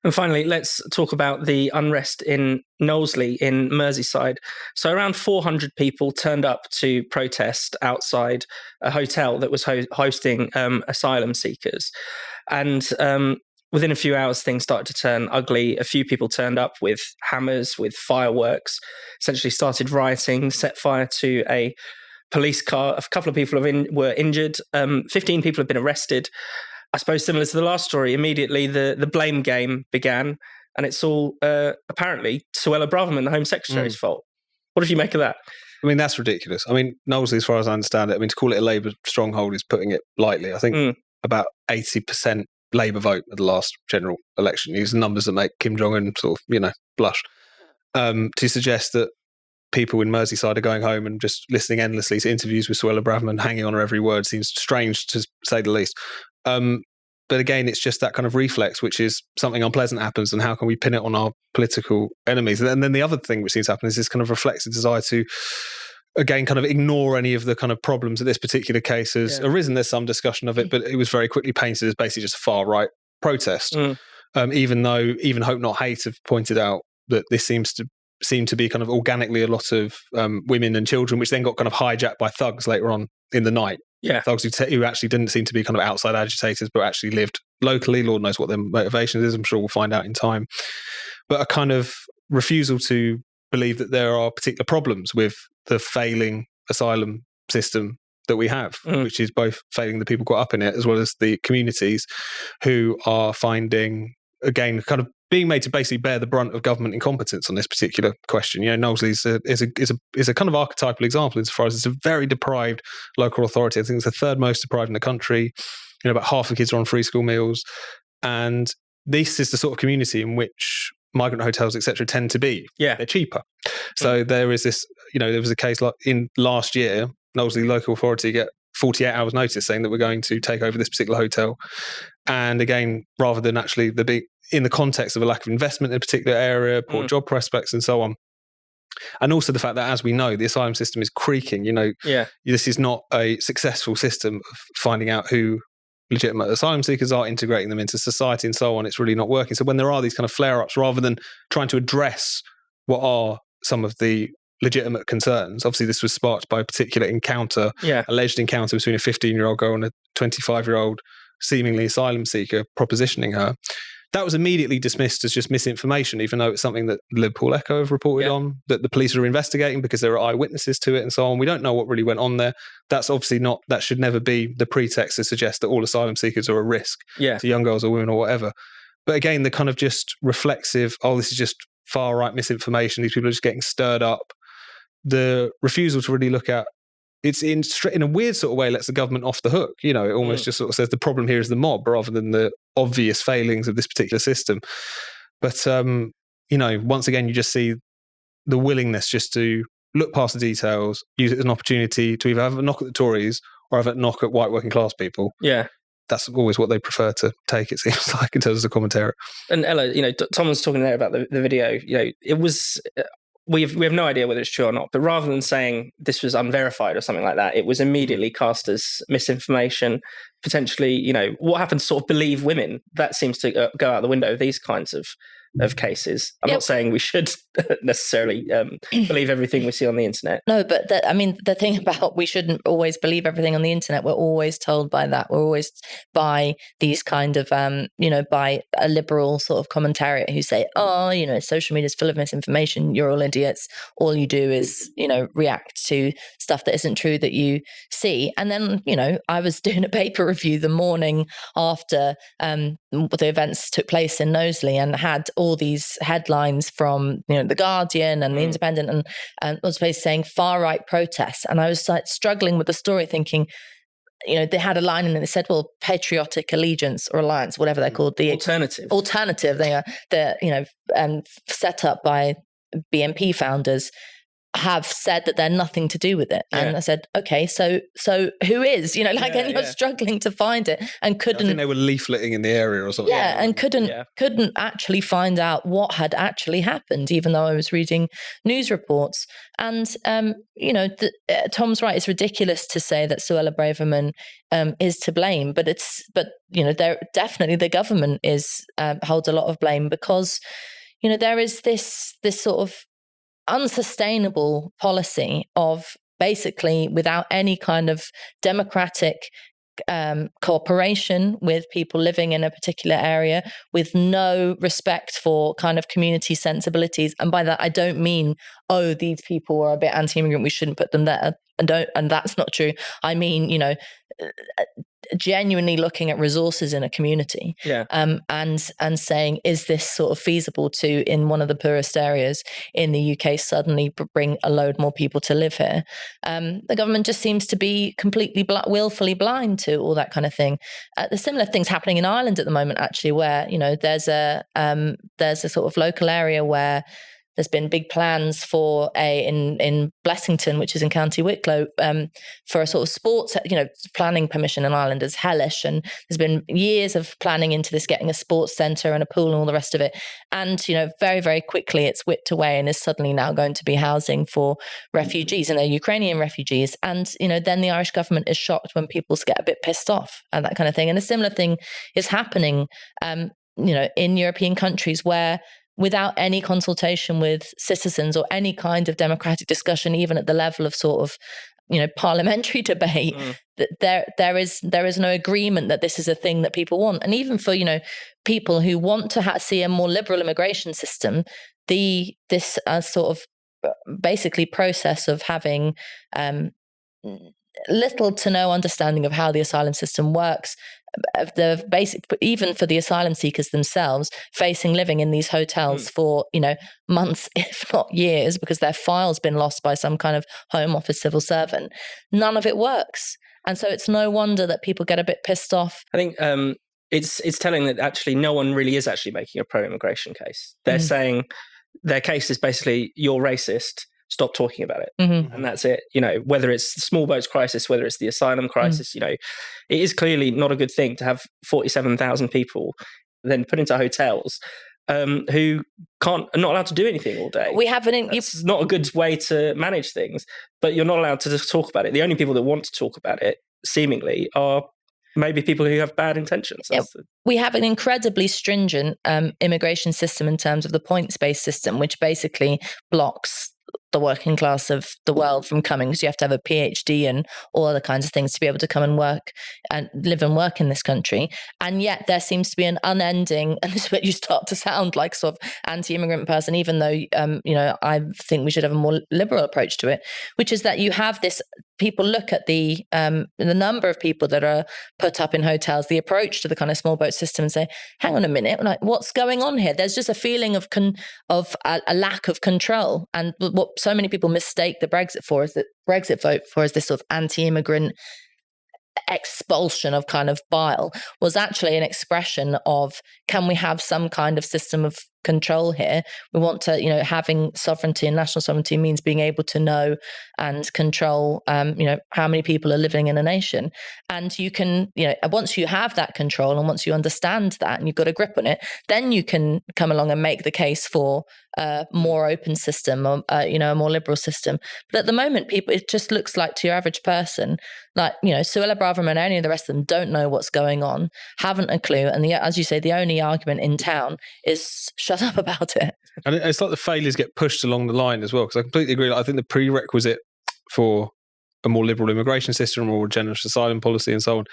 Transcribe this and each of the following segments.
And finally, let's talk about the unrest in Knowsley in Merseyside. So around 400 people turned up to protest outside a hotel that was hosting asylum seekers. And within a few hours, things started to turn ugly. A few people turned up with hammers, with fireworks, essentially started rioting, set fire to a police car. A couple of people were injured. 15 people have been arrested. I suppose similar to the last story, immediately the blame game began, and it's all apparently Suella Braverman, the Home Secretary's fault. What did you make of that? I mean, that's ridiculous. I mean, Knowsley, as far as I understand it, I mean, to call it a Labour stronghold is putting it lightly. I think about 80% Labour vote at the last general election. These are numbers that make Kim Jong-un sort of, blush. To suggest that people in Merseyside are going home and just listening endlessly to interviews with Suella Braverman, hanging on her every word, seems strange to say the least. But again, it's just that kind of reflex, which is something unpleasant happens, and how can we pin it on our political enemies? And then the other thing which seems to happen is this kind of reflexive desire to, again, kind of ignore any of the kind of problems that this particular case has arisen. There's some discussion of it, but it was very quickly painted as basically just a far-right protest, even though even Hope Not Hate have pointed out that this seem to be kind of organically a lot of women and children, which then got kind of hijacked by thugs later on in the night. Yeah, thugs who actually didn't seem to be kind of outside agitators, but actually lived locally. Lord knows what their motivation is. I'm sure we'll find out in time. But a kind of refusal to believe that there are particular problems with the failing asylum system that we have, which is both failing the people caught up in it as well as the communities who are finding, again, kind of being made to basically bear the brunt of government incompetence on this particular question. Knowsley is a kind of archetypal example insofar as it's a very deprived local authority. I think it's the third most deprived in the country. About half the kids are on free school meals. And this is the sort of community in which migrant hotels, etc., tend to be. Yeah. They're cheaper. So there is this, there was a case like in last year, Knowsley local authority get 48 hours notice saying that we're going to take over this particular hotel. And again, rather than actually in the context of a lack of investment in a particular area, poor job prospects and so on. And also the fact that, as we know, the asylum system is creaking. This is not a successful system of finding out who legitimate asylum seekers are, integrating them into society and so on. It's really not working. So when there are these kind of flare-ups, rather than trying to address what are some of the legitimate concerns, obviously this was sparked by a particular encounter, alleged encounter between a 15-year-old girl and a 25-year-old seemingly asylum seeker, propositioning her. That was immediately dismissed as just misinformation, even though it's something that Liverpool Echo have reported on, that the police are investigating because there are eyewitnesses to it and so on. We don't know what really went on there. That's obviously that should never be the pretext to suggest that all asylum seekers are a risk to young girls or women or whatever. But again, the kind of just reflexive, this is just far-right misinformation, these people are just getting stirred up. The refusal to really look at it's in a weird sort of way lets the government off the hook. It almost just sort of says the problem here is the mob rather than the obvious failings of this particular system. But, once again, you just see the willingness just to look past the details, use it as an opportunity to either have a knock at the Tories or have a knock at white working class people. Yeah. That's always what they prefer to take, it seems like, in terms of the commentary. And Ella, Tom was talking there about the video. It was... We have no idea whether it's true or not, but rather than saying this was unverified or something like that, it was immediately cast as misinformation. Potentially, what happens to sort of believe women? That seems to go out the window, these kinds of cases. I'm not saying we should necessarily believe everything we see on the internet. No, but the thing about we shouldn't always believe everything on the internet. We're always told by that. We're always by these kind of, by a liberal sort of commentariat who say, social media is full of misinformation. You're all idiots. All you do is, react to stuff that isn't true that you see. And then, I was doing a paper review the morning after the events took place in Knowsley and had all these headlines from the Guardian and the Independent and was basically saying far right protests, and I was like struggling with the story, thinking, they had a line in it that said, well, patriotic allegiance or alliance, whatever they're called, the alternative. They are set up by BNP founders. have said that they're nothing to do with it. Yeah. And I said, okay, so who is, and you're struggling to find it and couldn't. I think they were leafleting in the area or something. Yeah, and couldn't actually find out what had actually happened, even though I was reading news reports. And, Tom's right. It's ridiculous to say that Suella Braverman is to blame, but there definitely the government holds a lot of blame, because, there is this sort of unsustainable policy of basically, without any kind of democratic cooperation with people living in a particular area, with no respect for kind of community sensibilities. And by that, I don't mean, these people are a bit anti-immigrant, we shouldn't put them there. And that's not true. I mean, genuinely looking at resources in a community, and saying, is this sort of feasible to, in one of the poorest areas in the UK, suddenly bring a load more people to live here? The government just seems to be completely willfully blind to all that kind of thing. There's similar things happening in Ireland at the moment, actually, where there's a sort of local area where there's been big plans for in Blessington, which is in County Wicklow, for a sort of sports, planning permission in Ireland is hellish. And there's been years of planning into this, getting a sports centre and a pool and all the rest of it. And, very, very quickly it's whipped away and is suddenly now going to be housing for refugees, and they're Ukrainian refugees. And, then the Irish government is shocked when people get a bit pissed off and that kind of thing. And a similar thing is happening, in European countries where, without any consultation with citizens or any kind of democratic discussion, even at the level of sort of, parliamentary debate, that there is no agreement that this is a thing that people want. And even for, people who want to see a more liberal immigration system, this sort of basically process of having little to no understanding of how the asylum system works, of the basic, even for the asylum seekers themselves, facing living in these hotels for months, if not years, because their file's been lost by some kind of Home Office civil servant. None of it works, and so it's no wonder that people get a bit pissed off. I think it's telling that actually no one really is actually making a pro-immigration case. They're saying their case is basically, you're racist, stop talking about it. And that's it. Whether it's the small boats crisis, whether it's the asylum crisis, it is clearly not a good thing to have 47,000 people then put into hotels who are not allowed to do anything all day. It's not a good way to manage things, but you're not allowed to just talk about it. The only people that want to talk about it, seemingly, are maybe people who have bad intentions. We have an incredibly stringent immigration system in terms of the points-based system, which basically blocks the working class of the world from coming, because you have to have a PhD and all other kinds of things to be able to come and work and live and work in this country. And yet there seems to be an unending, and this is where you start to sound like sort of anti-immigrant person, even though, I think we should have a more liberal approach to it, which is that you have this, people look at the number of people that are put up in hotels, the approach to the kind of small boat system, and say, hang on a minute, like, what's going on here? There's just a feeling of a lack of control. And what so many people mistake the Brexit vote for as this sort of anti-immigrant expulsion of kind of bile was actually an expression of, can we have some kind of system of control here? We want to, having sovereignty, and national sovereignty means being able to know and control, how many people are living in a nation. And you can, once you have that control and once you understand that and you've got a grip on it, then you can come along and make the case for a more open system, or, a more liberal system. But at the moment, it just looks like, to your average person, like, Suella Braverman and any of the rest of them don't know what's going on, haven't a clue. And as you say, the only argument in town is shut up about it. And it's like the failures get pushed along the line as well, because I completely agree. I think the prerequisite for a more liberal immigration system, or a generous asylum policy and so on,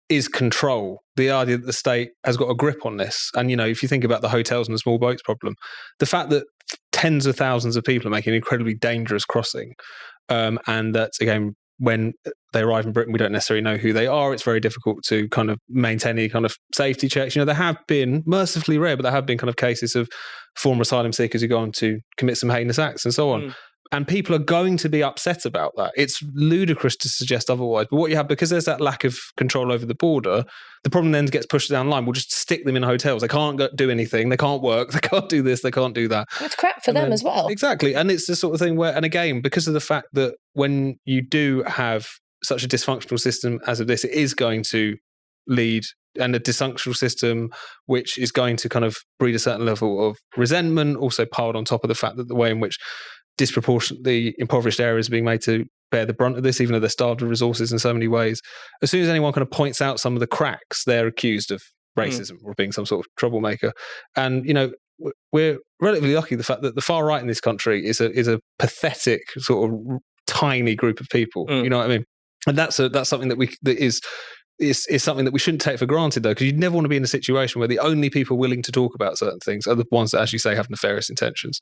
is control. The idea that the state has got a grip on this. And, if you think about the hotels and the small boats problem, the fact that tens of thousands of people are making an incredibly dangerous crossing, and that, again, when they arrive in Britain, we don't necessarily know who they are. It's very difficult to kind of maintain any kind of safety checks. There have been, mercifully rare, but there have been kind of cases of former asylum seekers who go on to commit some heinous acts and so on. And people are going to be upset about that. It's ludicrous to suggest otherwise. But what you have, because there's that lack of control over the border, the problem then gets pushed down the line. We'll just stick them in hotels. They can't do anything. They can't work. They can't do this. They can't do that. It's crap for them as well. Exactly. And it's the sort of thing where, and again, because of the fact that when you do have such a dysfunctional system as of this, it is going to lead, and a dysfunctional system which is going to kind of breed a certain level of resentment, also piled on top of the fact that the way in which disproportionately impoverished areas are being made to bear the brunt of this, even though they're starved of resources in so many ways. As soon as anyone kind of points out some of the cracks, they're accused of racism or being some sort of troublemaker. And, we're relatively lucky the fact that the far right in this country is a pathetic sort of tiny group of people. You know what I mean? And that's something that is something that we shouldn't take for granted, though, because you never want to be in a situation where the only people willing to talk about certain things are the ones that, as you say, have nefarious intentions.